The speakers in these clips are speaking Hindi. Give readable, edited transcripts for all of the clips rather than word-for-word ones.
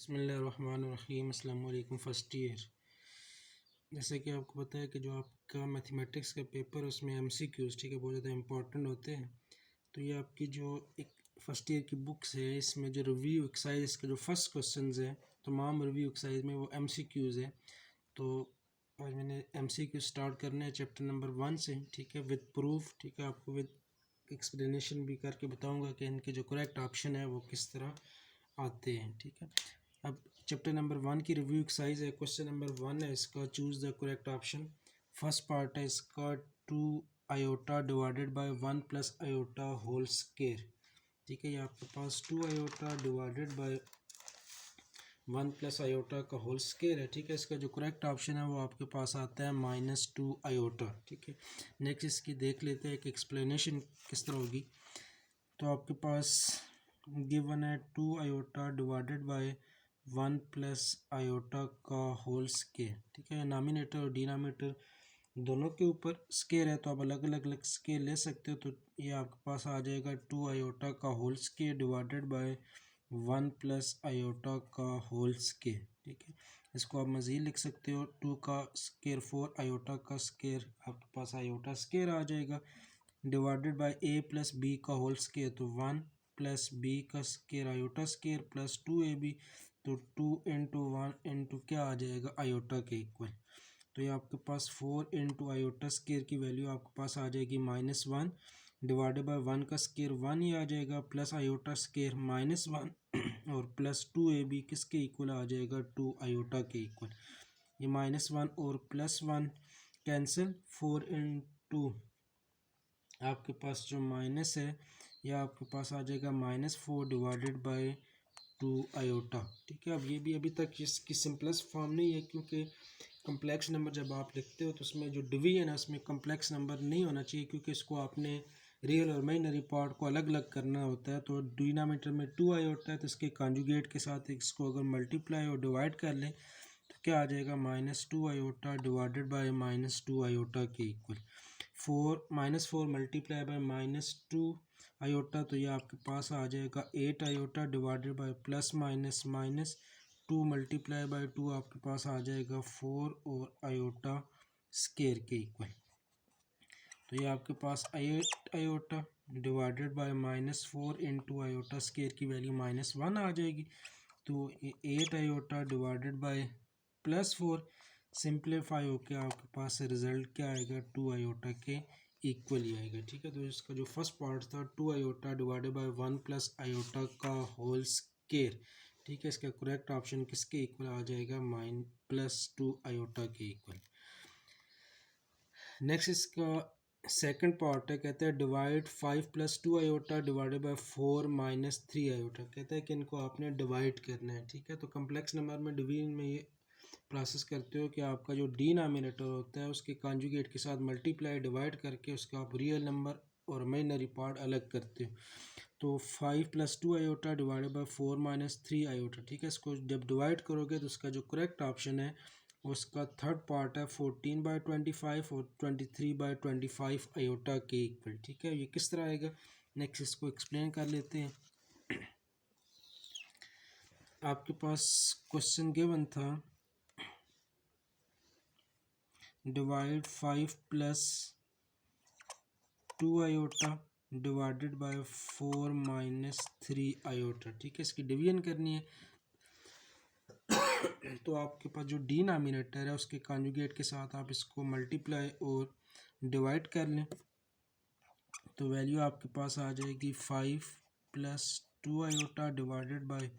बिस्मिल्लाहिर्रहमानिर्रहीम। अस्सलाम वालेकुम। फ़र्स्ट ईयर, जैसे कि आपको पता है कि जो आपका मैथमेटिक्स का पेपर उसमें एमसीक्यूज़ ठीक है बहुत ज़्यादा इंपॉर्टेंट होते हैं। तो ये आपकी जो एक फ़र्स्ट ईयर की बुक्स है इसमें जो रिव्यू एक्सरसाइज के जो फर्स्ट क्वेश्चंस हैं तमाम रिव्यू एक्सरसाइज में वो एमसीक्यूज़ है। तो आज मैंने एमसीक्यू स्टार्ट करने हैं चैप्टर नंबर 1 से, ठीक है, विद प्रूफ, ठीक है, आपको विद एक्सप्लेनेशन भी करके बताऊंगा कि इनके जो करेक्ट ऑप्शन है वो किस तरह आते हैं, ठीक है। अब चैप्टर नंबर 1 की रिव्यू एक्सरसाइज है। क्वेश्चन नंबर 1 है इसका, choose the correct option. First part है इसका 2 iota divided by 1 plus iota whole square, ठीक है। ये आपके पास 2 iota divided by 1 plus iota का होल स्क्वायर है, ठीक है। इसका जो करेक्ट ऑप्शन है वो आपके पास आता है -2 आयोटा, ठीक है। नेक्स्ट इसकी देख लेते हैं कि एक्सप्लेनेशन किस तरह होगी। तो आपके पास गिवन है 2 iota divided by 1 plus iota का होल स्क्वायर, ठीक है। नॉमिनेटर और डिनोमिनेटर दोनों के ऊपर स्क्वायर है तो आप अलग अलग स्क्वायर ले सकते हो। तो ये आपके पास आ जाएगा 2 आयोटा का whole square divided by 1 plus iota का होल स्क्वायर, ठीक है। इसको आप मज़ीद लिख सकते हो 2 का स्क्वायर 4 आयोटा का स्क्वायर, आपके पास आयोटा स्क्वायर आ जाएगा, divided by A plus b का होल स्क्वायर, तो 1 प्लस बी का square iota square plus 2ab, तो 2 इंटू 1 इंटू क्या आ जाएगा आयोटा के इक्वल। तो ये आपके पास 4 इंटू आयोटा स्क्वायर की वैल्यू आपके पास आ जाएगी -1, डिवाइडेड बाय 1 का स्क्वायर 1 ही आ जाएगा, प्लस आयोटा स्क्वायर -1 और प्लस 2ab किसके इक्वल आ जाएगा 2 आयोटा के इक्वल। ये -1 और +1 कैंसिल, 4 इंटू आपके पास जो माइनस है यह आपके पास आ जाएगा -4 डिवाइडेड बाय 2 आयोटा, ठीक है। अब ये भी अभी तक इसकी सिंपलेस्ट फॉर्म नहीं है क्योंकि कम्प्लेक्स नंबर जब आप लिखते हो तो उसमें जो डिवीजन है उसमें कम्प्लेक्स नंबर नहीं होना चाहिए क्योंकि इसको आपने रियल और इमेजिनरी पार्ट को अलग अलग करना होता है। तो डिनोमिनेटर में 2 आयोटा है तो इसके कॉन्जुगेट के साथ इसको अगर मल्टीप्लाई और डिवाइड कर लें तो क्या आ जाएगा -2 आयोटा डिवाइडेड बाय -2 आयोटा के इक्वल। 4 मल्टीप्लाई बाय -2 आयोटा, तो ये आपके पास आ जाएगा 8 iota divided bye +-2 multiply by 2 आपके पास आ जाएगा 4 और आयोटा स्क्वायर के इक्वल। तो ये आपके पास 8 iota divided bye -4 into iota square की वैल्यू -1 आ जाएगी। तो 8 आयोटा डिवाइडेड बाय +4 सिंप्लीफाई होकर आपके पास रिजल्ट क्या आएगा 2 आयोटा के इक्वल ही आएगा, ठीक है। तो इसका जो फर्स्ट पार्ट था 2 iota divided by 1 plus iota का होल स्क्वायर, ठीक है, इसका करेक्ट ऑप्शन किसके इक्वल आ जाएगा -2 आयोटा के इक्वल। नेक्स्ट इसका सेकंड पार्ट है, कहता है divide 5 + 2 iota divided bye 4 - 3 iota, कहता है कि इनको आपने डिवाइड करना है, ठीक है। तो कम्प्लेक्स नंबर में डिवीजन में ये प्रोसेस करते हो कि आपका जो डिनोमिनेटर होता है उसके कॉन्जुगेट के साथ मल्टीप्लाई डिवाइड करके उसका आप रियल नंबर और इमेजिनरी पार्ट अलग करते हो। तो 5 + 2 आयोटा डिवाइडेड बाय 4 - 3 आयोटा, ठीक है। इसको जब डिवाइड करोगे तो उसका जो करेक्ट ऑप्शन है उसका थर्ड पार्ट है 14/25 और 23/25 आयोटा के इक्वल, ठीक है। ये किस तरह आएगा नेक्स्ट इसको एक्सप्लेन कर लेते हैं। आपके पास क्वेश्चन गिवन था divide 5 + 2 iota divided bye 4 - 3 iota, ठीक है। इसकी डिवीजन करनी है तो आपके पास जो डिनोमिनेटर है उसके कॉन्जुगेट के साथ आप इसको मल्टीप्लाई और डिवाइड कर लें तो वैल्यू आपके पास आ जाएगी 5 + 2 iota divided bye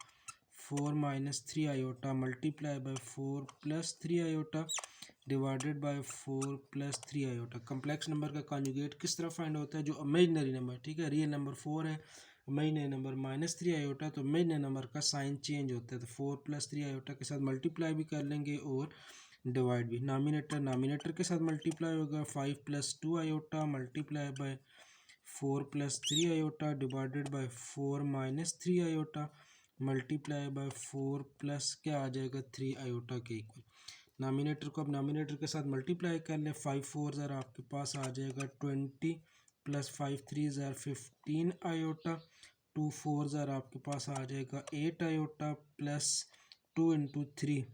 4 - 3 iota multiply by 4 + 3 iota divided bye 4 + 3 iota. Complex number का कॉन्जुगेट किस तरह फाइंड होता है, जो इमेजिनरी नंबर, ठीक है। रियल नंबर 4 है, इमेजिनरी नंबर -3 आयोटा, तो इमेजिनरी नंबर का साइन चेंज होता है। तो 4 + 3 आयोटा के साथ मल्टीप्लाई भी कर लेंगे और डिवाइड भी। नॉमिनेटर के साथ मल्टीप्लाई होगा 5 + 2 iota multiply by 4 + 3 iota divided bye 4 - 3 iota multiply by 4 plus क्या आ जाएगा 3 आयोटा के इक्वल। नॉमिनेटर को अब नॉमिनेटर के साथ मल्टीप्लाई कर लें, 5 4 ज़रा आपके पास आ जाएगा 20 + 5 3 ज़रा 15 आयोटा, 2 4 ज़रा आपके पास आ जाएगा 8 आयोटा प्लस 2 इंटू 3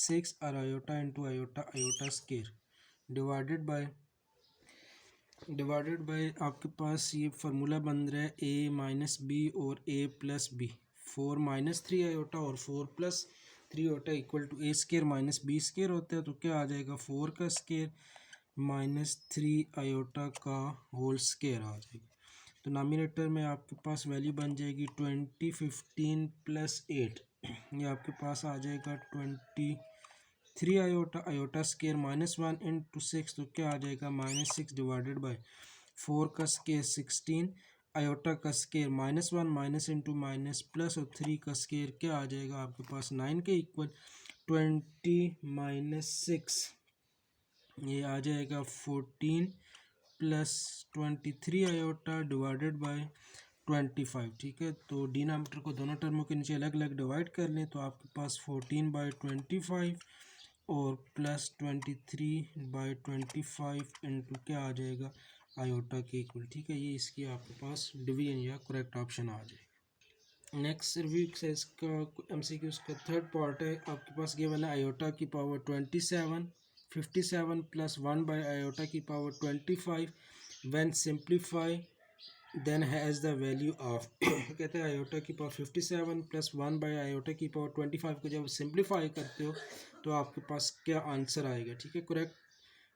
6 और iota into iota iota square divided bye आपके पास ये फार्मूला बन रहा है ए माइनस बी और a plus b. 4 minus 3 iota और 4 plus 3 iota equal to a square minus b square होता है। तो क्या आ जाएगा 4 का स्केयर माइनस 3 आयोटा का होल स्केयर आ जाएगा। तो नॉमिनेटर में आपके पास वैल्यू बन जाएगी 20 15 प्लस 8, ये आपके पास आ जाएगा 23 iota iota square minus 1 into 6, तो क्या आ जाएगा -6 डिवाइडेड बाय 4 का स्केयर 16 आयोटा का square -1 minus into minus plus और 3 का स्केयर क्या आ जाएगा आपके पास 9 के इक्वल 20 माइनस 6, ये आ जाएगा 14 प्लस 23 आयोटा डिवाइडेड बाय 25। ठीक है, तो डिनोमिनेटर को दोनों टर्मों के नीचे अलग अलग डिवाइड कर लें तो आपके पास 14/25 और प्लस 23/25 इंटू क्या आ जाएगा आयोटा के इक्वल। ठीक है, ये इसकी आपके पास डिवीजन या करेक्ट ऑप्शन आ जाएगा। नेक्स्ट रिव्यू से इसका एमसीक्यू का थर्ड पार्ट है। आपके पास गिवन है आयोटा की पावर 27 57 प्लस 1 बाई आयोटा की power 25 when simplify then has the value of कहते हैं आयोटा की पावर 57 प्लस 1 बाई आयोटा की पावर 25 को जब सिंप्लीफाई करते हो तो आपके पास क्या आंसर आएगा। ठीक है, करेक्ट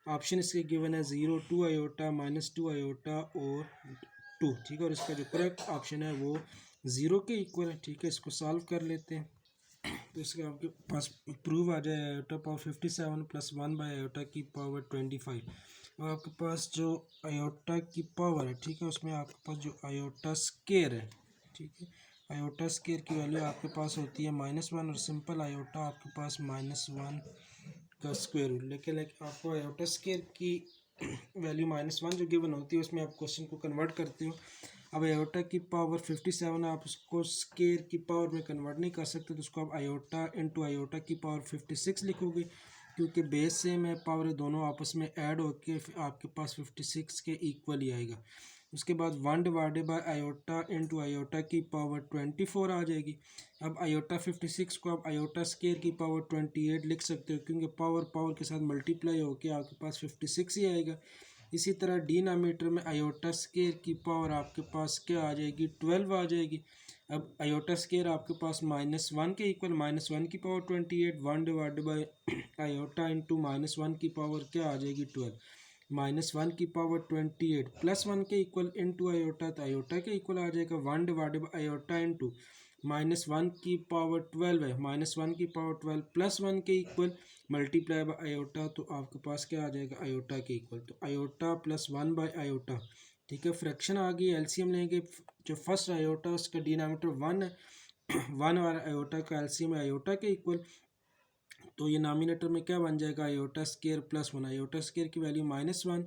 ऑप्शन इसके गिवन है 0 2 आयोटा -2 आयोटा और 2। ठीक है, और इसका जो करेक्ट ऑप्शन है वो 0 के इक्वल है। ठीक है, इसको सॉल्व कर लेते हैं तो इसका आपके पास प्रूव आ जाए iota power 57 plus 1 by iota की पावर 25। और आपके पास जो आयोटा की पावर है, ठीक है, उसमें आपके पास जो आयोटा स्केयर है, ठीक है, आयोटा स्केयर की वैल्यू आपके पास होती है -1 और सिंपल आयोटा आपके पास -1 का स्क्वायर रूट। लेकिन आपको आयोटा स्केयर की वैल्यू -1 जो गिवन होती है उसमें आप क्वेश्चन को कन्वर्ट करते हो। अब आयोटा की पावर 57 आप उसको स्केयर की पावर में कन्वर्ट नहीं कर सकते, तो उसको आप आयोटा इंटू आयोटा की पावर 56 लिखोगे, क्योंकि बेस सेम है, पावर दोनों आपस में ऐड होकर आपके पास 56 के इक्वल ही आएगा। उसके बाद 1 divided by iota into iota की पावर 24 आ जाएगी। अब आयोटा 56 को आप आयोटा स्केयर की पावर 28 लिख सकते हो, क्योंकि पावर पावर के साथ मल्टीप्लाई होकर आपके पास 56 ही आएगा। इसी तरह डिनोमिनेटर में आयोटा स्केयर की पावर आपके पास क्या आ जाएगी 12 आ जाएगी। अब आयोटा स्केयर आपके पास -1 के इक्वल -1 की power 28 1 divided by iota into -1 की पावर क्या आ जाएगी 12 -1 की पावर 28 प्लस 1 के इक्वल इंटू आयोटा, तो आयोटा के इक्वल आ जाएगा 1 डिवाइडेड बाय आयोटा इंटू -1 की पावर 12 है, -1 की पावर 12 प्लस 1 के इक्वल मल्टीप्लाई बाय आयोटा, तो आपके पास क्या आ जाएगा आयोटा के इक्वल, तो आयोटा प्लस 1 बाय आयोटा। ठीक है, फ्रैक्शन आ गई, एलसीएम लेंगे। जो फर्स्ट आयोटा उसका डिनोमिनेटर 1 है 1 और आयोटा का एलसीएम है आयोटा के इक्वल, तो ये नॉमिनेटर में क्या बन जाएगा iota square plus 1। Iota square की वैल्यू -1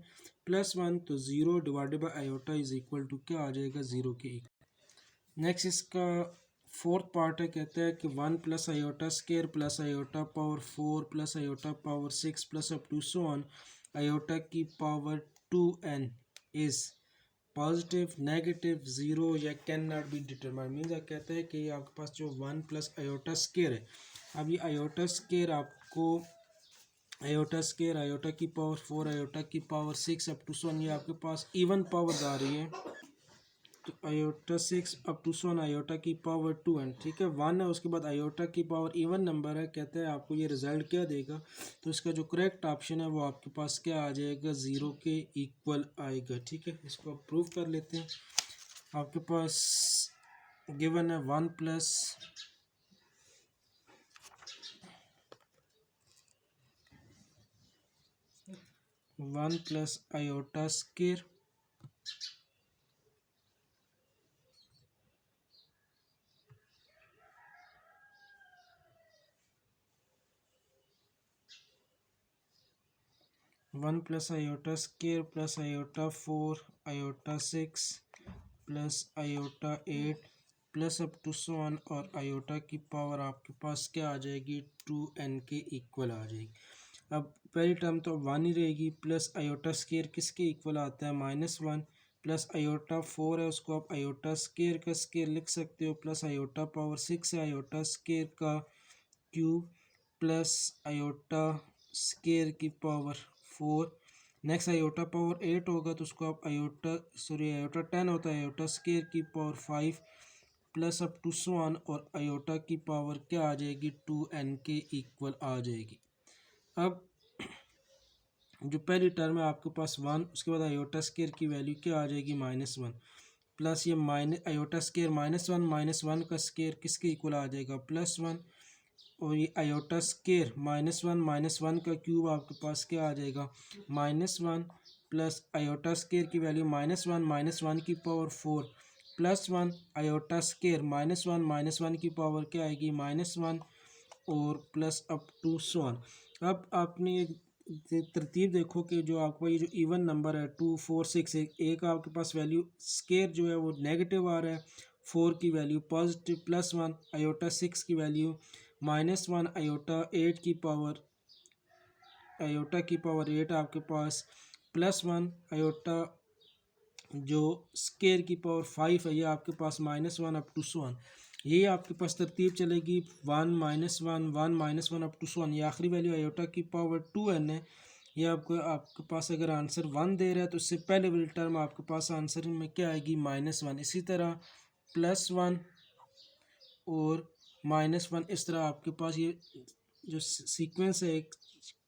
प्लस 1, तो 0 divided by iota is equal to क्या आ जाएगा 0 के इक्वल। नेक्स्ट इसका फोर्थ पार्ट है, कहता है कि 1 plus iota square plus iota power 4 plus iota power 6 plus up to so on iota की power 2n is positive negative 0 या can not be determined. Means कहता है कि आपके पास जो 1 प्लस आयोटा स्केयर है, अब ये आयोटा स्केयर आपको आयोटा स्केयर आयोटा की पावर 4 आयोटा की power 6 up to so on, ये आपके पास इवन पावर्स आ रही है, तो iota 6 up to so on iota की पावर 2n। ठीक है, 1 है, उसके बाद आयोटा की पावर इवन नंबर है। कहते हैं आपको ये रिजल्ट क्या देगा, तो इसका जो करेक्ट ऑप्शन है वो आपके पास क्या आ जाएगा 0 के इक्वल आएगा। ठीक है, इसको आप प्रूव कर लेते हैं। आपके पास गिवन है 1 plus iota square one plus iota square plus iota 4 iota 6 plus iota 8 plus up to so on, और आयोटा की पावर आपके पास क्या आ जाएगी 2n के इक्वल आ जाएगी। अब पहली टर्म तो 1 ही रहेगी, प्लस आयोटा स्केयर किसके इक्वल आता है -1 प्लस आयोटा 4 है, उसको आप आयोटा स्केयर का स्केयर लिख सकते हो, प्लस आयोटा पावर 6 है आयोटा स्केयर का क्यूब प्लस आयोटा स्केयर की पावर 4। नेक्स्ट आयोटा पावर 8 होगा तो उसको आप आयोटा 10 होता है, आयोटा स्केयर की पावर 5 प्लस अप टू सो 1, और आयोटा की पावर क्या आ जाएगी 2n के इक्वल आ जाएगी। अब जो पहली टर्म है आपके पास 1, उसके बाद आयोटा स्केयर की वैल्यू क्या आ जाएगी -1, प्लस ये माइनस आयोटा स्केयर -1 का स्केयर किसके इक्वल आ जाएगा +1, और ये आयोटा स्केयर -1 का क्यूब आपके पास क्या आ जाएगा -1, प्लस आयोटा स्केयर की वैल्यू -1 की पावर 4 +1 आयोटा स्केयर -1 की पावर क्या आएगी -1, और प्लस अप टू सो 1। अब आपने ये तरतीब देखो कि जो आपका ये जो इवन नंबर है 2 4 6 एक आपके पास वैल्यू स्केयर जो है वो नेगेटिव आ रहा है, 4 की वैल्यू पॉजिटिव, +1 आयोटा 6 की वैल्यू -1 आयोटा की पावर 8 आपके पास, +1 आयोटा जो स्केयर की पावर 5 है ये आपके पास -1 अप टू सो 1। ये आपके पास तरतीब चलेगी 1 -1 अप टू सो 1। ये आखिरी वैल्यू आयोटा की पावर 2n है। ये आपके पास अगर आंसर 1 दे रहा है तो इससे पहले वाली टर्म आपके पास आंसर में क्या आएगी -1। इसी तरह +1 और -1, इस तरह आपके पास ये जो सीक्वेंस है एक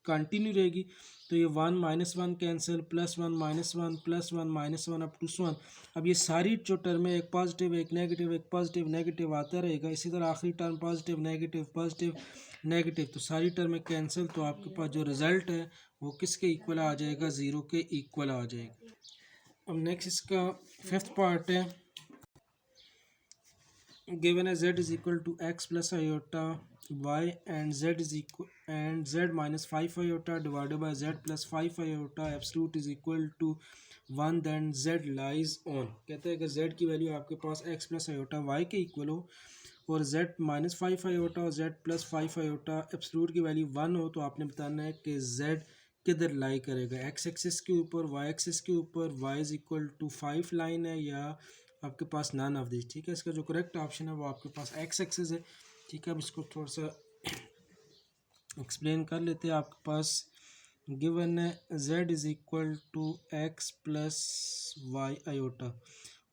कंटिन्यू रहेगी। तो ये 1 -1 कैंसिल, +1 -1 +1 -1 अप टू सो 1। अब ये सारी जो टर्म है एक पॉजिटिव एक नेगेटिव एक पॉजिटिव नेगेटिव आता रहेगा। इसी तरह आखिरी टर्म पॉजिटिव नेगेटिव तो सारी टर्में कैंसिल, तो आपके पास जो रिज़ल्ट है वो किसके इक्वल आ जाएगा 0 के इक्वल आ जाएगा। अब नेक्स्ट इसका 5th पार्ट है। given as z is equal to x plus iota y and z minus 5 iota divided by z plus 5 iota absolute is equal to 1, then z lies on। कहता है कि z की वैल्यू आपके पास x plus iota y के इक्वल हो और z माइनस 5 iota और z प्लस 5 iota एब्सोल्यूट की वैल्यू 1 हो, तो आपने बताना है कि z किधर लाई करेगा, x एक्सिस के ऊपर, y एक्सिस के ऊपर, y is equal to 5 line है, या आपके पास नन ऑफ दिस। ठीक है, इसका जो करेक्ट ऑप्शन है वो आपके पास एक्स एक्सिस है। ठीक है, अब इसको थोड़ा सा एक्सप्लेन कर लेते हैं। आपके पास गिवन है z is equal to x plus y iota,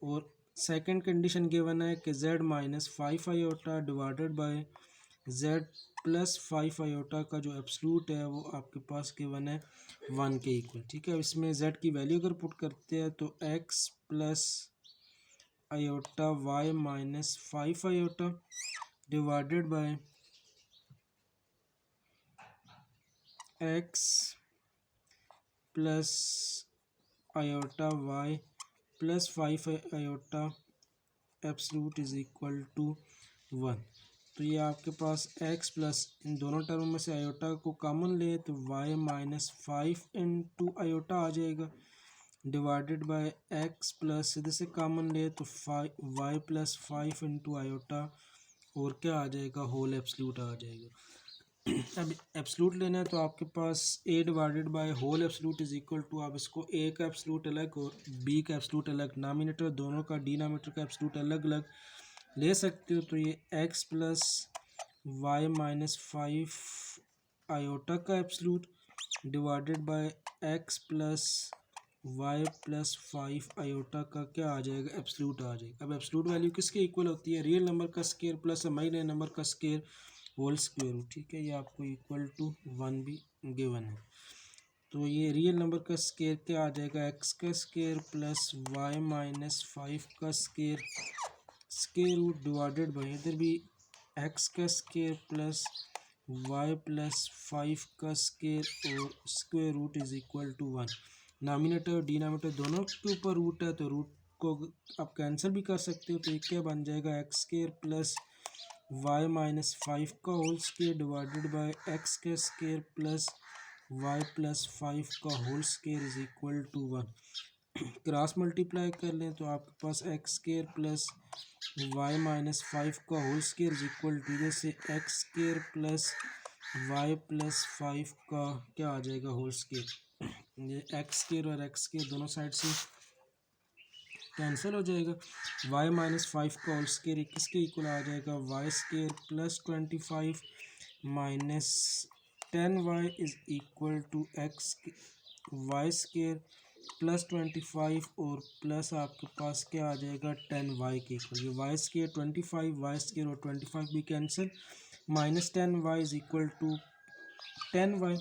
और सेकंड कंडीशन गिवन है कि z minus 5 iota divided by z plus 5 iota का जो एब्सोल्यूट है वो आपके पास गिवन है 1 के इक्वल। ठीक है, इसमें z की वैल्यू अगर पुट करते हैं तो x plus iota y minus 5 iota divided by x plus iota y plus 5 iota absolute is equal to 1। तो ये आपके पास x प्लस इन दोनों टर्म में से आयोटा को कॉमन ले तो y माइनस 5 इंटू आयोटा आ जाएगा, डिवाइडेड बाय x प्लस सीधे से कॉमन ले तो y प्लस 5 इंटू आयोटा, और क्या आ जाएगा होल एब्सोल्यूट आ जाएगा। अब एब्सोल्यूट लेना है तो आपके पास a divided by whole absolute is equal to, आप इसको a का एब्सोल्यूट अलग और b का एब्सोल्यूट अलग, डिनोमिनेटर दोनों का डिनोमिनेटर का एब्सोल्यूट अलग अलग ले सकते हो। तो ये x plus y minus 5 iota का absolute divided by x plus y plus 5 iota का क्या आ जाएगा एब्सोल्यूट आ जाएगा। अब एब्सोल्यूट वैल्यू किसके इक्वल होती है, रियल नंबर का स्केयर प्लस इमेजिनरी नंबर का स्केयर होल स्क्वायर रूट। ठीक है, ये आपको इक्वल टू 1 भी गिवन है। तो ये रियल नंबर का स्केयर क्या आ जाएगा, x का स्केयर प्लस वाई माइनस 5 का स्केयर रूट डिवाइडेड बाई इधर भी x का स्केयर प्लस वाई प्लस 5 का स्केयर और square root is equal to 1। Nominator और डिनोमिनेटर दोनों के ऊपर रूट है तो रूट को आप कैंसिल भी कर सकते हो। तो ये क्या बन जाएगा x square plus y minus 5 का whole square divided by x का स्केयर प्लस वाई प्लस 5 का whole square is equal to 1। Cross multiply कर लें तो आपके पास x square plus y minus 5 का whole square is equal to, जैसे x square plus y plus 5 का क्या आ जाएगा होल स्केयर, ये एक्स स्केयर और एक्स स्केयर दोनों साइड से कैंसिल हो जाएगा। वाई माइनस 5 का होल स्केयर किसके इक्वल आ जाएगा, y square plus 25 minus 10y is equal to x y square plus 25 और प्लस आपके पास क्या आ जाएगा 10y के इक्वल। ये वाई स्केयर 25 वाई स्केयर और 25 भी cancel. Minus 10y is equal to 10y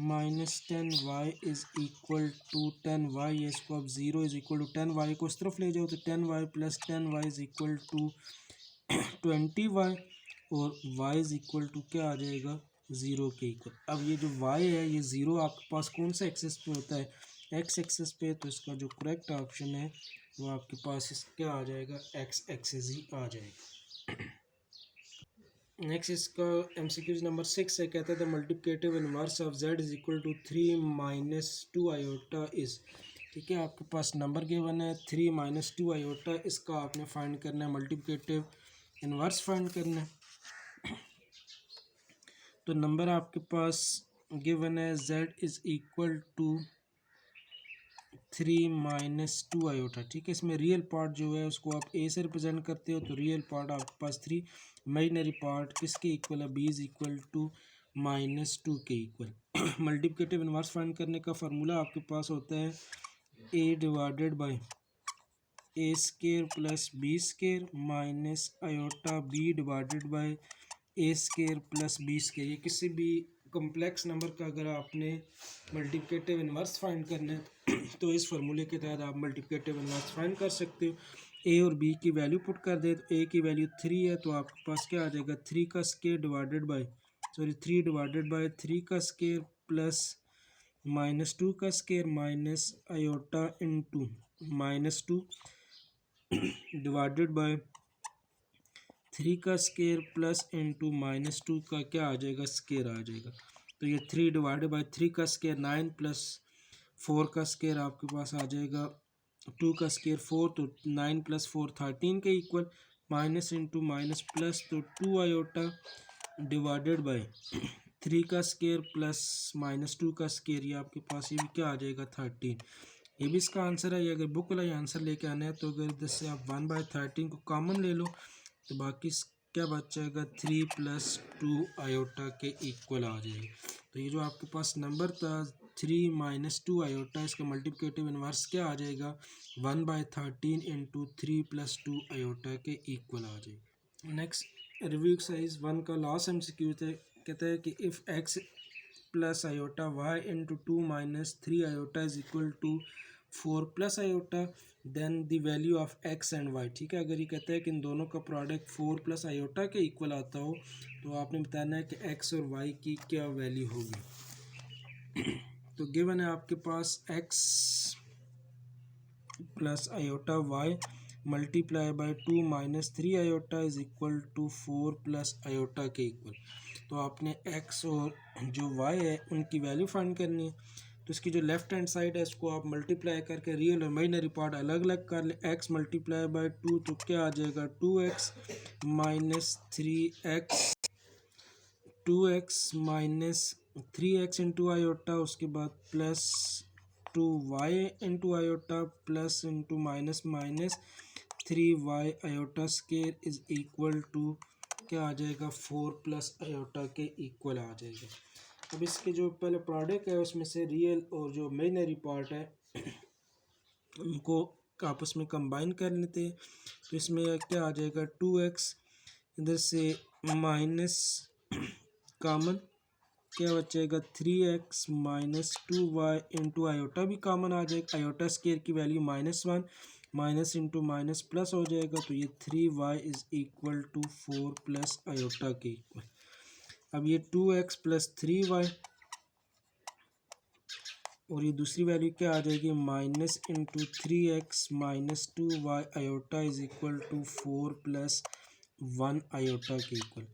minus 10y is equal to 10y। इसको अब 0 इज़ इक्वल टू 10y को इस तरफ ले जाओ तो 10y plus 10y is equal to 20y और y इज़ इक्वल टू क्या आ जाएगा 0 के इक्वल। अब ये जो y है ये 0 आपके पास कौन सा एक्सेस पे होता है x एक्सेस पे, तो इसका जो करेक्ट ऑप्शन है वो आपके पास इस क्या आ जाएगा x एक्सेस ही आ जाएगा। नेक्स्ट इसका MCQ नंबर 6 है, कहता है the multiplicative inverse of z is equal to 3 minus 2 iota is. ठीक है, आपके पास नंबर गिवन है 3 माइनस 2 आयोटा, इसका आपने फाइंड करना है मल्टीप्लिकेटिव इनवर्स फाइंड करना है। तो नंबर आपके पास गिवन है z is equal to 3 minus 2 iota. ठीक है, इसमें रियल पार्ट जो है उसको आप a से रिप्रेजेंट करते हो, तो रियल पार्ट आपके पास 3, इमेजिनरी पार्ट किसके इक्वल है b is equal to minus 2 के इक्वल। मल्टीप्लिकेटिव इनवर्स फाइंड करने का फार्मूला आपके पास होता है a divided by a square plus b square minus iota b divided by a square plus b square. ये किसी भी कम्प्लेक्स नंबर का अगर आपने मल्टीप्लिकेटिव इनवर्स फाइंड करना है तो इस फार्मूले के तहत आप मल्टीप्लिकेटिव इनवर्स फाइंड कर सकते हो। ए और बी की वैल्यू पुट कर दे तो ए की वैल्यू 3 है, तो आपके पास क्या आ जाएगा 3 का square divided by 3 divided by 3 का स्केयर प्लस माइनस 2 का square minus iota into minus 2 divided by 3 का स्केयर प्लस इंटू माइनस 2 का क्या आ जाएगा स्केयर आ जाएगा। तो ये 3 डिवाइडेड बाय 3 का स्केयर 9 प्लस 4 का स्केयर आपके पास आ जाएगा 2 का स्केयर 4, तो 9 प्लस 4 13 के equal, minus into minus plus, तो 2 आयोटा डिवाइडेड बाय 3 का स्केयर प्लस माइनस 2 का स्केयर, ये आपके पास ये भी क्या आ जाएगा 13। ये भी इसका आंसर है। ये अगर बुक वाला आंसर लेके आना है तो अगर इधर से आप 1/13 को कॉमन ले लो तो बाकी क्या बच जाएगा 3 प्लस 2 आयोटा के इक्वल आ जाएगा। तो ये जो आपके पास नंबर था 3 माइनस 2 आयोटा, इसका मल्टीप्लिकेटिव इनवर्स क्या आ जाएगा 1/13 इंटू 3 प्लस 2 आयोटा के इक्वल आ जाएगा। नेक्स्ट रिव्यू एक्सरसाइज 1 का लास्ट MCQ थे, कहता है कि if x plus iota y into 2 minus 3 iota is equal to 4 plus iota then the value of x and y। ठीक है, अगर ये कहता है कि इन दोनों का प्रोडक्ट 4 प्लस आयोटा के इक्वल आता हो तो आपने बताना है कि x और y की क्या वैल्यू होगी। तो गिवन है आपके पास x plus iota y multiply by 2 minus 3 iota is equal to 4 plus iota के इक्वल। तो आपने x और जो y है उनकी वैल्यू फाइंड करनी है। तो इसकी जो लेफ्ट हैंड साइड है इसको आप मल्टीप्लाई करके रियल और इमेजिनरी पार्ट अलग अलग कर ले। x मल्टीप्लाई बाय 2 तो क्या आ जाएगा 2x minus 3x, 2x minus 3x into iota, उसके बाद plus 2y into iota plus into minus minus 3y iota square is equal to क्या आ जाएगा 4 प्लस आयोटा के इक्वल आ जाएगा। अब इसके जो पहले प्रोडक्ट है उसमें से रियल और जो इमेजिनरी पार्ट है उनको आपस में कंबाइन कर लेते हैं। तो इसमें क्या आ जाएगा 2x, इधर से माइनस कॉमन, क्या बचेगा 3x minus 2y into iota भी कॉमन आ जाएगा। आयोटा स्केयर की value -1 minus into minus plus हो जाएगा, तो ये 3y is equal to 4 plus iota के इक्वल। अब ये 2x प्लस 3y और ये दूसरी वैल्यू क्या आ जाएगी minus into 3x minus 2y iota is equal to 4 plus 1 iota के इक्वल।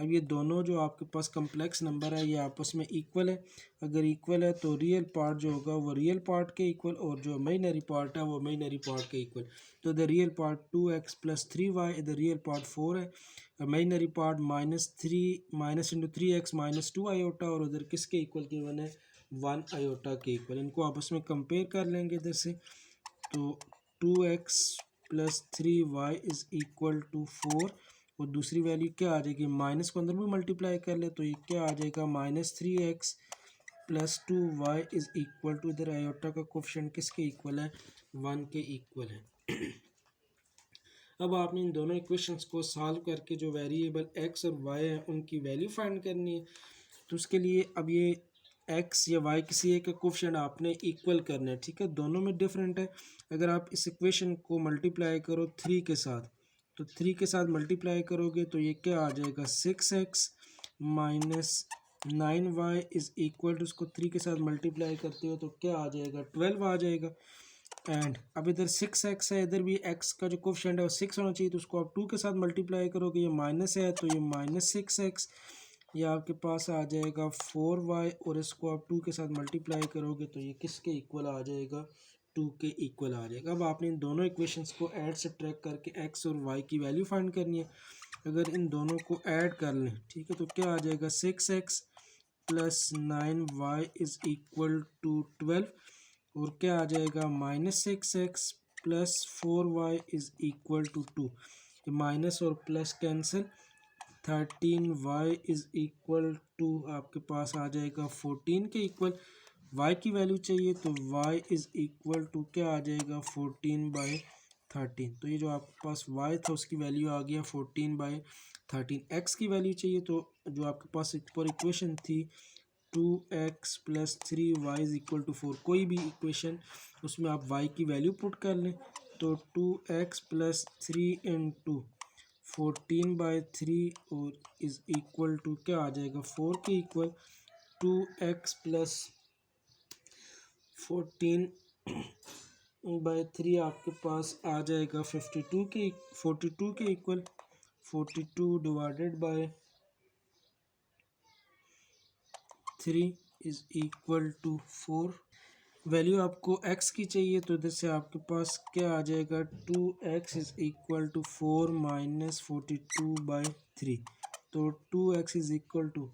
अब ये दोनों जो आपके पास कम्प्लेक्स नंबर है ये आपस में इक्वल है। अगर इक्वल है तो रियल पार्ट जो होगा वो रियल पार्ट के इक्वल और जो इमेजिनरी पार्ट है वो इमेजिनरी पार्ट के इक्वल। तो the real part 2x plus 3y, इधर रियल पार्ट 4 है, imaginary part minus into 3x minus 2 iota और उधर किसके इक्वल गिवन है 1 आयोटा के इक्वल। इनको आपस में कंपेयर कर लेंगे इधर से, तो 2x plus 3y is equal to 4 और दूसरी वैल्यू क्या आ जाएगी, माइनस को अंदर भी मल्टीप्लाई कर ले तो ये क्या आ जाएगा, -3x + 2y is equal to, इधर आयोटा का कोफिशिएंट किसके इक्वल है, 1 के इक्वल है। अब आपने इन दोनों इक्वेशंस को सॉल्व करके जो वेरिएबल x और y है उनकी वैल्यू फाइंड करनी है। तो उसके लिए अब ये x या y किसी एक का कोफिशिएंट आपने इक्वल करना है, ठीक है, दोनों में डिफरेंट है। अगर आप इस इक्वेशन को मल्टीप्लाई करो 3 के साथ, तो 3 के साथ मल्टीप्लाई करोगे तो ये क्या आ जाएगा, 6x - 9y is equal to, उसको 3 के साथ मल्टीप्लाई करते हो तो क्या आ जाएगा, 12 आ जाएगा। एंड अब इधर 6x है, इधर भी x का जो कोफिशिएंट है वो 6 होना चाहिए, तो उसको आप 2 के साथ मल्टीप्लाई करोगे, ये माइनस है तो ये -6x, ये आपके पास आ जाएगा 4y, और इसको आप 2 के साथ मल्टीप्लाई करोगे तो ये किसके इक्वल आ जाएगा, 2 के इक्वल आ जाएगा। अब आपने इन दोनों इक्वेशंस को ऐड सब्ट्रैक्ट करके x और y की वैल्यू फाइंड करनी है। अगर इन दोनों को ऐड कर लें, ठीक है, तो क्या आ जाएगा, 6x + 9y is equal to 12, और क्या आ जाएगा, -6x + 4y is equal to 2, minus और plus cancel, 13y is equal to आपके पास आ जाएगा 14 के इक्वल। y की वैल्यू चाहिए तो y इज इक्वल टू क्या आ जाएगा, 14/13। तो ये जो आपके पास y था उसकी वैल्यू आ गया 14/13। x की वैल्यू चाहिए तो जो आपके पास एक पर इक्वेशन थी 2x + 3y is equal to 4, कोई भी इक्वेशन उसमें आप y की वैल्यू पुट कर लें, तो 2x + 3 × 14/3 और इज इक्वल टू क्या आ जाएगा, 4 के इक्वल। 2x + 14/3 आपके पास आ जाएगा 42 के equal. 42 divided by 3 is equal to 4। वैल्यू आपको x की चाहिए तो इधर से आपके पास क्या आ जाएगा, 2x इज इक्वल टू 4 - 42/3। तो 2x इज इक्वल टू,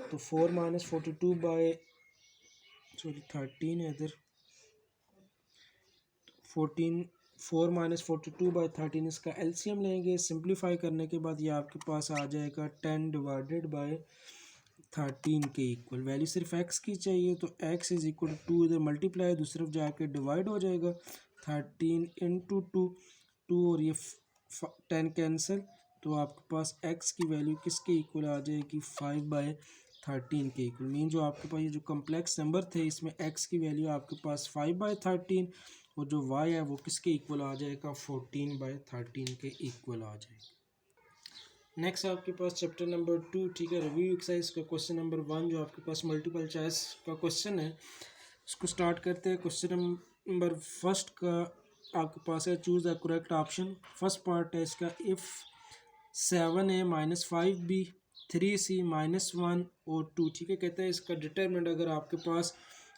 तो 4 - 13 है इधर, 4 - 42/13 इसका एलसीएम लेंगे, सिंप्लीफाई करने के बाद ये आपके पास आ जाएगा 10 डिवाइडेड बाय 13 के इक्वल। वैल्यू सिर्फ x की चाहिए तो x इज इक्वल टू 2, इधर मल्टीप्लाई दूसरी तरफ जाके डिवाइड हो जाएगा, 13 × 2 और ये 10 कैंसिल, तो आपके पास x की वैल्यू किसके इक्वल आ जाएगी, 5/13 के इक्वल। मीन जो आपके पास ये जो कम्प्लेक्स नंबर थे इसमें x की वैल्यू आपके पास 5/13 और जो y है वो किसके इक्वल आ जाएगा, 14/13 के इक्वल आ जाएगा। नेक्स्ट आपके पास चैप्टर नंबर 2, ठीक है, रिव्यू एक्सरसाइज का क्वेश्चन नंबर 1 जो आपके पास मल्टीपल चॉइस का क्वेश्चन है उसको स्टार्ट करते हैं। क्वेश्चन नंबर फर्स्ट का आपके पास है, choose the correct option. First part है इसका, इफ़ 7a - 5b 3c -1 और 2, ठीक है, कहता है इसका डिटरमिनेंट अगर आपके पास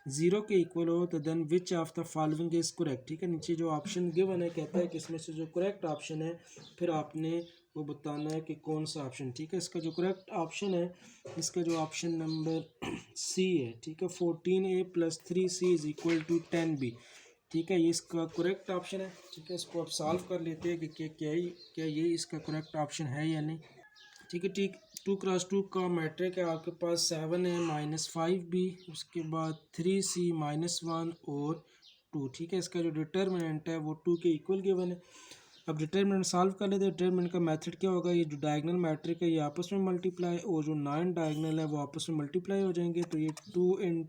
0 के इक्वल हो तो then which of the following is correct, ठीक है। नीचे जो ऑप्शन गिवन है कहता है कि इसमें से जो करेक्ट ऑप्शन है फिर आपने वो बताना है कि कौन सा ऑप्शन, ठीक है। इसका जो करेक्ट ऑप्शन है, इसका जो ऑप्शन नंबर सी है, ठीक है, 14a + 3c is equal to 10b, ठीक है, ये इसका करेक्ट ऑप्शन है, ठीक है। इसको आप सॉल्व कर लेते हैं कि क्या ये इसका करेक्ट ऑप्शन है या नहीं, ठीक है। ठीक 2x2 का मैट्रिक है आपके पास, 7a - 5b, उसके बाद 3c -1 और 2, ठीक है। इसका जो डिटर्मिनेंट है वो 2 के इक्वल गिवन है। अब डिटर्मिनेंट सॉल्व कर लेते हैं। डिटर्मिनेंट का मेथड क्या होगा, ये जो डायगोनल मैट्रिक है ये आपस में मल्टीप्लाई और जो नॉन डायगोनल है वो आपस में मल्टीप्लाई हो जाएंगे, तो ये 2 ×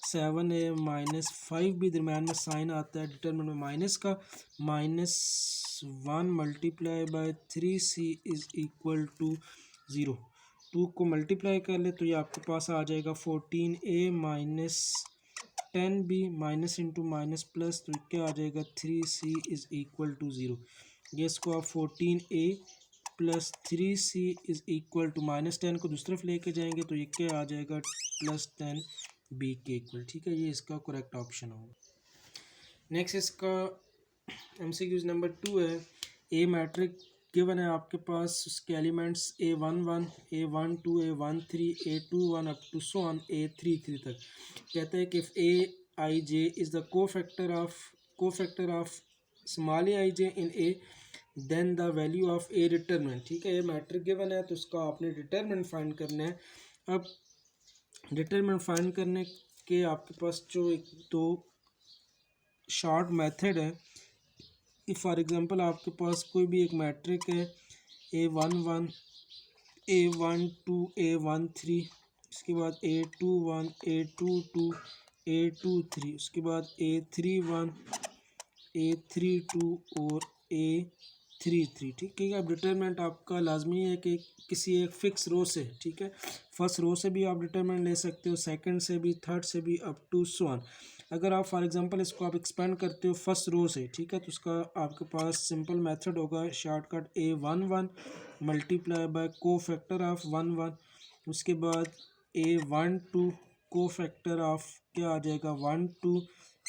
7a - 5b, दरम्यान में साइन आता है डिटर्मिनेंट में माइनस का, -1 × 3c इज इक्वल टू 0। 2 को मल्टीप्लाई कर ले तो ये आपके पास आ जाएगा 14a - 10b, minus into minus plus, तो क्या आ जाएगा 3c इज इक्वल टू 0। ये इसको आप 14a + 3c is equal to -10 को दूसरी तरफ लेके जाएंगे तो ये क्या आ जाएगा +10b के इक्वल, ठीक है। ये इसका करेक्ट ऑप्शन होगा। नेक्स्ट इसका MCQ नंबर 2 है, ए मैट्रिक गिवन है आपके पास, उसके elements A11 A12 A13 A21 up to so on A33 तक। कहता है कि if Aij is the cofactor of small aij in A, then the value of a determinant, ठीक है, ये मैट्रिक गिवन है तो उसका आपने डिटरमिनेंट फाइंड करना है। अब डिटरमिनेंट फाइंड करने के आपके पास जो एक दो शॉर्ट मेथड है। फॉर एग्जांपल आपके पास कोई भी एक मैट्रिक है A11 A12 A13, उसके बाद A21 A22 A23, उसके बाद A31 A32 और A33, ठीक है। अब डिटरमिनेंट आपका लाजमी है कि किसी एक फ़िक्स रो से, ठीक है, फर्स्ट रो से भी आप डिटरमिनेंट ले सकते हो, सेकंड से भी, थर्ड से भी, अप टू सो ऑन। अगर आप फॉर एग्जांपल इसको आप एक्सपेंड करते हो फर्स्ट रो से, ठीक है, तो उसका आपके पास सिंपल मेथड होगा शॉर्टकट A11 मल्टीप्लाई बाय को फैक्टर ऑफ 11, उसके बाद A12 को फैक्टर ऑफ क्या आ जाएगा 12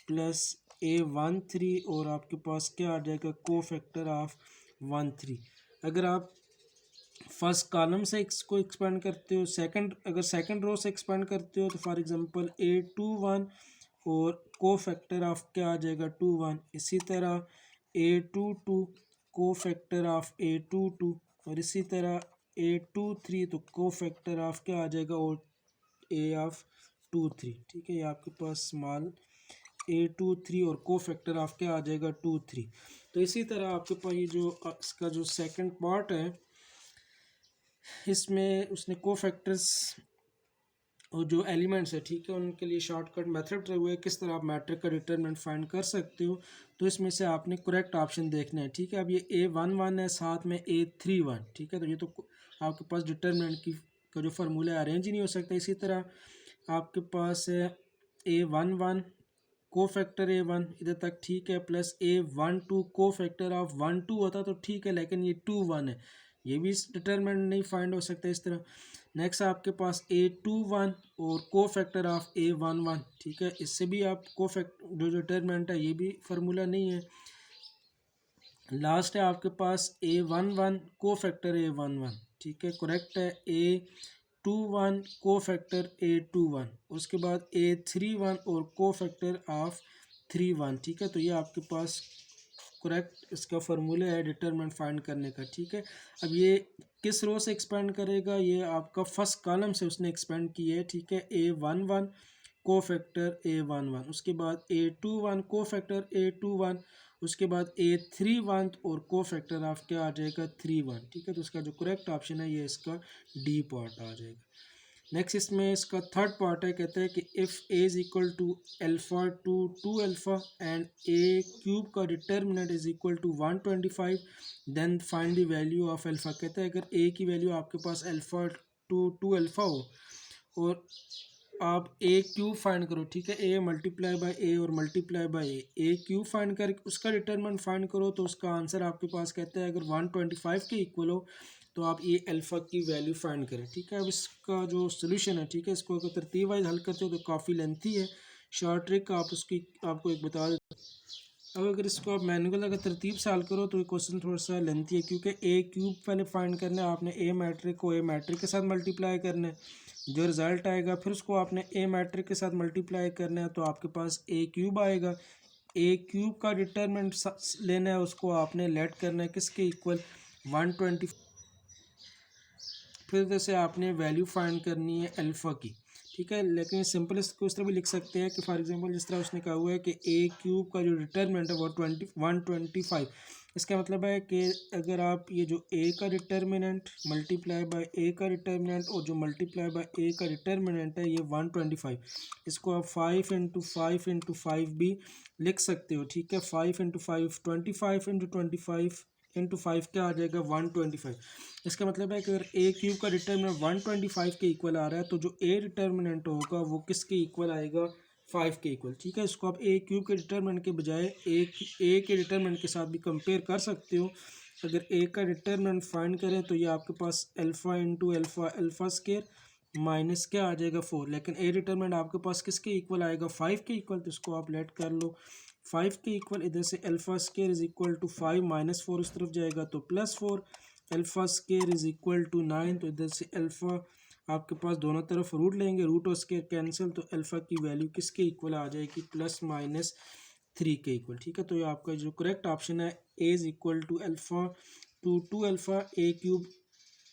प्लस A13 और आपके पास क्या आ जाएगा को फैक्टर ऑफ 13। अगर आप फर्स्ट कॉलम से इसको एक्सपेंड करते हो, अगर सेकंड रो से एक्सपेंड करते हो तो फॉर एग्जांपल A21 और को फैक्टर ऑफ क्या आ जाएगा 21, इसी तरह A22 को फैक्टर ऑफ A22 और इसी तरह A23 तो को फैक्टर ऑफ क्या आ जाएगा और A23, ठीक है। ये आपके पास स्मॉल A23 और को फैक्टर ऑफ क्या आ जाएगा 23। तो इसी तरह आपके पास ये जो इसका जो सेकंड पार्ट है इसमें उसने को फैक्टर्स और जो एलिमेंट्स है, ठीक है, उनके लिए शॉर्टकट मेथड रहे हुए किस तरह आप मैट्रिक का डिटरमिनेंट फाइंड कर सकते हो। तो इसमें से आपने करेक्ट ऑप्शन देखना है, ठीक है। अब ये A11 है, साथ में A31, ठीक है, तो ये तो आपके पास डिटरमिनेंट की का जो फार्मूला अरेंज ही नहीं हो सकता। इसी तरह आपके पास है A11 को फैक्टर A1 इधर तक, ठीक है, प्लस A12 को फैक्टर ऑफ 12 होता तो ठीक है, लेकिन ये 21 है, ये भी डिटरमिनेंट नहीं फाइंड हो सकता इस तरह। नेक्स्ट आपके पास A21 और को फैक्टर ऑफ A11, ठीक है, इससे भी आप को फैक्टर जो डिटरमिनेंट है ये भी फार्मूला नहीं है। लास्ट है आपके पास A11 को फैक्टर A11, ठीक है, करेक्ट है। A21 को फैक्टर A21, उसके बाद A31 और को फैक्टर ऑफ 31, ठीक है। तो ये आपके पास करेक्ट इसका फार्मूला है डिटरमिनेंट फाइंड करने का, ठीक है। अब ये किस रो से एक्सपेंड करेगा, ये आपका फर्स्ट कॉलम से उसने एक्सपेंड किया है, ठीक है। A11 को फैक्टर A11, उसके बाद A21 को फैक्टर A21, उसके बाद A31 और को फैक्टर ऑफ क्या आ जाएगा 31, ठीक है। तो इसका जो करेक्ट ऑप्शन है ये इसका डी पार्ट आ जाएगा। नेक्स्ट इसमें इसका थर्ड पार्ट है, कहते हैं कि if A is equal to alpha two 2 alpha and A cube का determinant is equal to 125 then find the value of alpha. कहते हैं अगर ए की वैल्यू आपके पास अल्फ़ा टू 2 अल्फ़ा हो और आप ए क्यूब फाइंड करो, ठीक है, ए मल्टीप्लाई बाय ए और multiply by A cube find कर उसका डिटरमिनेंट फाइंड करो तो उसका आंसर आपके पास कहते हैं अगर 125 के इक्वल हो तो आप ये अल्फ़ा की वैल्यू फाइंड करें, ठीक है। अब इसका जो सोल्यूशन है, ठीक है, इसको अगर तरतीब वाइज हल करते हो तो काफ़ी लेंथी है। शॉर्ट ट्रिक आप उसकी आपको एक बता देते। अब अगर इसको आप मैनुअल अगर तरतीब से हल करो तो ये क्वेश्चन थोड़ा सा लेंथी है, क्योंकि ए क्यूब पहले फाइंड करना है आपने, ए मैट्रिक को ए मैट्रिक के साथ मल्टीप्लाई करना है, जो रिज़ल्ट आएगा फिर उसको आपने ए मैट्रिक के साथ मल्टीप्लाई करना है तो आपके पास ए क्यूब आएगा। ए क्यूब का डिटरमिनेंट लेना है, उसको आपने लेट करना है किसके इक्वल 120, फिर जैसे आपने वैल्यू फाइंड करनी है अल्फ़ा की, ठीक है। लेकिन सिंपल इसको इस तरह भी लिख सकते हैं कि फॉर एग्जांपल जिस तरह उसने कहा हुआ है कि ए क्यूब का जो डिटरमिनेंट है वो 125, इसका मतलब है कि अगर आप ये जो ए का डिटरमिनेंट मल्टीप्लाई बाय ए का डिटरमिनेंट और जो मल्टीप्लाई बाय ए का डिटरमिनेंट है ये 125, इसको आप 5 इंटू 5 इंटू 5 भी लिख सकते हो, ठीक है। 5 इंटू 5 25 इंटू 25 इंटू 5 क्या आ जाएगा 125। इसका मतलब है कि अगर ए क्यूब का डिटरमिनेंट 125 के इक्वल आ रहा है तो जो ए डिटरमिनेंट होगा वो किसके इक्वल आएगा 5 के इक्वल, ठीक है। इसको आप ए क्यूब के डिटरमिनेंट के बजाय ए के डिटरमिनेंट के साथ भी कंपेयर कर सकते हो। अगर ए का डिटरमिनेंट फाइंड करें तो ये आपके पास alpha into alpha alpha square minus क्या आ जाएगा 4, लेकिन ए डिटरमिनेंट आपके पास किसके इक्वल आएगा 5 के इक्वल, तो इसको आप लेट कर लो 5 के इक्वल। इधर से alpha square is equal to 5 minus 4 उस तरफ जाएगा तो +4, alpha square is equal to 9, तो इधर से अल्फ़ा आपके पास दोनों तरफ रूट लेंगे, रूट और स्केयर कैंसिल, तो अल्फ़ा की वैल्यू किसके इक्वल आ जाएगी +-9 3 के इक्वल, ठीक है। तो ये आपका जो करेक्ट ऑप्शन है A is equal to alpha two 2 alpha A cube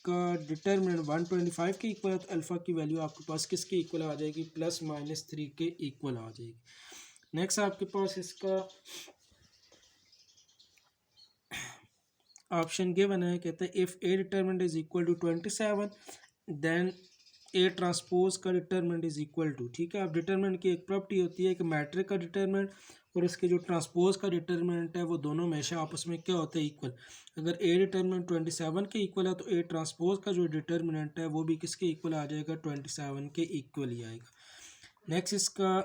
का डिटरमिनेंट 125 के इक्वल है, तो अल्फ़ा की वैल्यू आपके पास किसके इक्वल आ जाएगी, +-3 के इक्वल आ जाएगी। नेक्स्ट आपके पास इसका ऑप्शन गिवन है, कहते हैं if A determinant is equal to 27 then A transpose का डिटरमिनेंट इज इक्वल टू, ठीक है। अब डिटरमिनेंट की एक प्रॉपर्टी होती है कि मैट्रिक का डिटरमिनेंट और इसके जो ट्रांसपोज का डिटरमिनेंट है वो दोनों हमेशा आपस में क्या होते हैं, इक्वल। अगर ए डिटरमिनेंट 27 के इक्वल है तो ए ट्रांसपोज का जो डिटरमिनेंट है वो भी किसके इक्वल आ जाएगा, 27 के इक्वल ही आएगा। नेक्स्ट इसका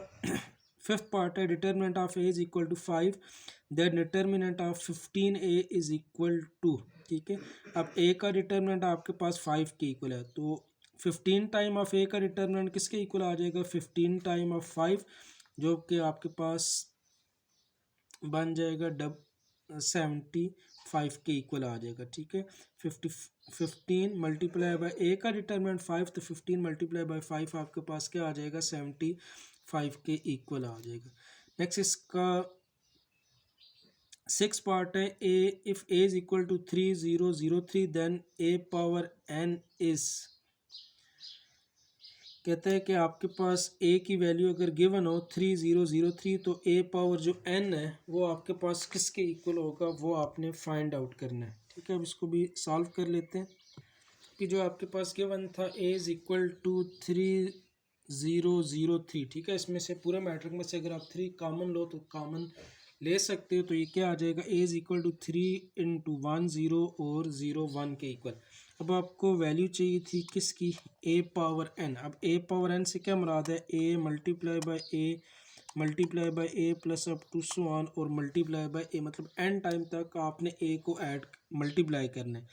फिफ्थ पार्ट है, determinant of A is equal to 5 that determinant of 15a is equal to, ठीक है। अब ए का डिटरमिनेंट आपके पास 5 के इक्वल है, तो 15 टाइम ऑफ ए का डिटरमिनेंट किसके इक्वल आ जाएगा, 15 टाइम ऑफ 5, जो कि आपके पास बन जाएगा 75 के इक्वल आ जाएगा, ठीक है। 15 मल्टीप्लाई बाय ए का डिटरमिनेंट 5, तो 15 मल्टीप्लाई बाय 5 आपके पास क्या आ जाएगा, 75 के इक्वल आ जाएगा। नेक्स्ट इसका 6 पार्ट है, A if A is equal to 3003 then A power n is, कहते हैं कि आपके पास ए की वैल्यू अगर गिवन हो 3003 तो ए पावर जो एन है वो आपके पास किसके इक्वल होगा, वो आपने फाइंड आउट करना है, ठीक है। अब इसको भी सॉल्व कर लेते हैं कि जो आपके पास गिवन था ए इज इक्वल टू 3003, ठीक है। इसमें से पूरे मैट्रिक में से अगर आप 3 कॉमन लो तो कॉमन ले सकते हो, तो ये क्या आ जाएगा, ए इज इक्वल टू 3 × 1 0 और 0 1 के इक्वल। अब आपको वैल्यू चाहिए थी किसकी, ए पावर एन। अब ए पावर एन से क्या मुराद है, A multiply by A multiply by A plus up to so on और मल्टीप्लाई बाय ए, मतलब एन टाइम तक आपने ए को ऐड मल्टीप्लाई करना है।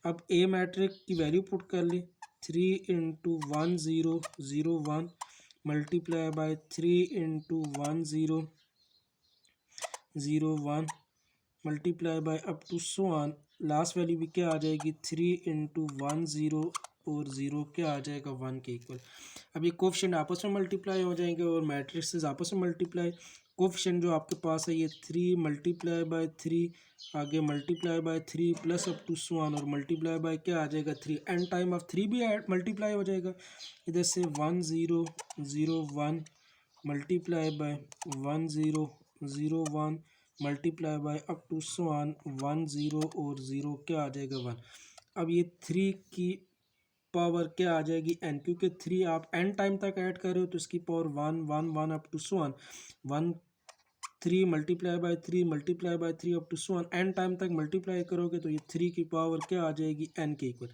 अब ए मैट्रिक की वैल्यू पुट कर ली, 3 × 1 0 0 1 multiply by 3 × 1 0 0 1 multiply by up to so on, last value भी क्या आ जाएगी, 3 × 1 0 और 0 क्या आ जाएगा, 1 के इक्वल। अब ये कोफिशिएंट आपस में मल्टीप्लाई हो जाएंगे और मैट्रिक्स आपस में मल्टीप्लाई। कोफिशिएंट जो आपके पास है ये 3 मल्टीप्लाई बाय 3, आगे multiply by 3 plus up to so on और मल्टीप्लाई बाय क्या आ जाएगा, 3, एंड टाइम ऑफ 3 भी मल्टीप्लाई हो जाएगा। इधर से 1 0 0 1 multiply by 1 0 0 1 multiply by up to so on 1 0 और 0 क्या आ जाएगा, 1। अब ये 3 की पावर क्या आ जाएगी, एन, क्योंकि 3 आप एन टाइम तक ऐड कर रहे हो तो इसकी power 1 1 1 up to so on 1 3 multiply by 3 multiply by 3 to to सो ऑन, एन टाइम तक मल्टीप्लाई करोगे तो ये 3 की पावर क्या आ जाएगी, एन के इक्वल।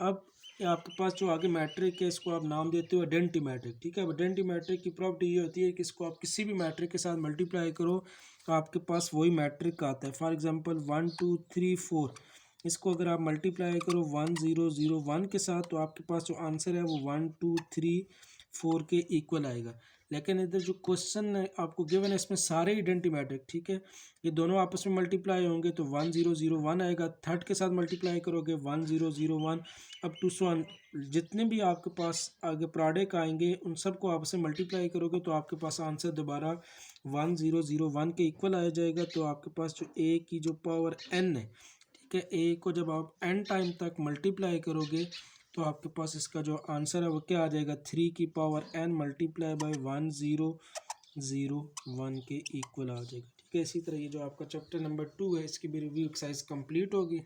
अब आपके पास जो आगे मैट्रिक है इसको आप नाम देते हो आइडेंटिटी मैट्रिक, ठीक है। आइडेंटिटी मैट्रिक की प्रॉपर्टी ये होती है कि इसको आप किसी भी मैट्रिक के साथ मल्टीप्लाई करो तो आपके पास वही मैट्रिक आता है। फॉर एग्जांपल 1 2 3 4, इसको अगर आप मल्टीप्लाई करो 1 0 0 1 के साथ तो आपके पास जो आंसर है वो 1 2 3 4 के इक्वल आएगा। लेकिन इधर जो क्वेश्चन आपको गिवन है इसमें सारे आइडेंटिटी मैट्रिक, ठीक है, ये दोनों आपस में मल्टीप्लाई होंगे तो 1 0 0 1 आएगा। थर्ड के साथ मल्टीप्लाई करोगे 1 0 0 1 अप टू सो ऑन, जितने भी आपके पास आगे प्रोडक्ट आएंगे उन सबको आपस में मल्टीप्लाई करोगे तो आपके पास आंसर दोबारा 1 0 0 1 के इक्वल आ जाएगा। तो आपके पास जो ए की जो पावर एन है, ठीक है, ए को जब आप एन टाइम तक मल्टीप्लाई करोगे तो आपके पास इसका जो आंसर है वो क्या आ जाएगा, 3 की पावर एन मल्टीप्लाई बाय 1 0 0 1 के इक्वल आ जाएगा, ठीक है। इसी तरह ये जो आपका चैप्टर नंबर 2 है इसकी भी रिव्यू एक्सरसाइज कंप्लीट होगी।